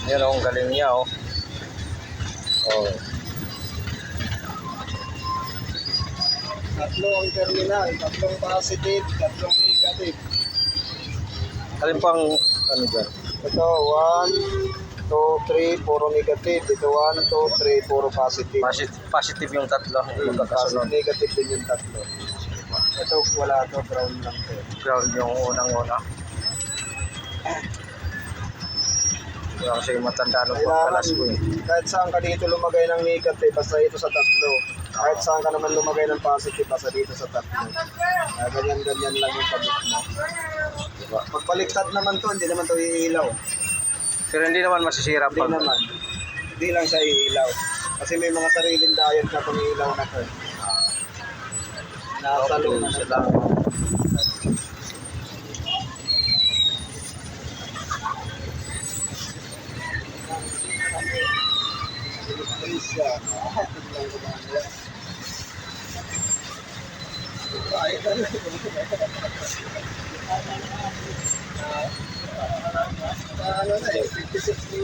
Yan oh, ang galing niya oh. Oh. Tatlo ang terminal, tatlong positive, tatlong negative. Alin pang ano dyan? Ito, 1, 2, 3, puro negative. Ito, 1, 2, 3, puro positive. Positive yung tatlo. Positive, Magkakasunod. negative din yung tatlo. Ito, wala to, ground lang to. Ground yung unang-una. Yung kasi matanda nung pagkalas ko eh. Kahit saan ka dito lumagay ng negative, basta ito sa tatlo. Kahit saan ka naman lumagay ng positive, basta dito sa tatlo. Ganyan-ganyan lang yung kabit mo. Diba? Pagpaliktad naman to, hindi naman to iilaw. Pero hindi naman masisira Hindi pag... naman. Hindi lang siya iilaw. Kasi may mga sariling diet na kung iilaw na to. Nasa Okay, loob na sila. Ano na eh, 56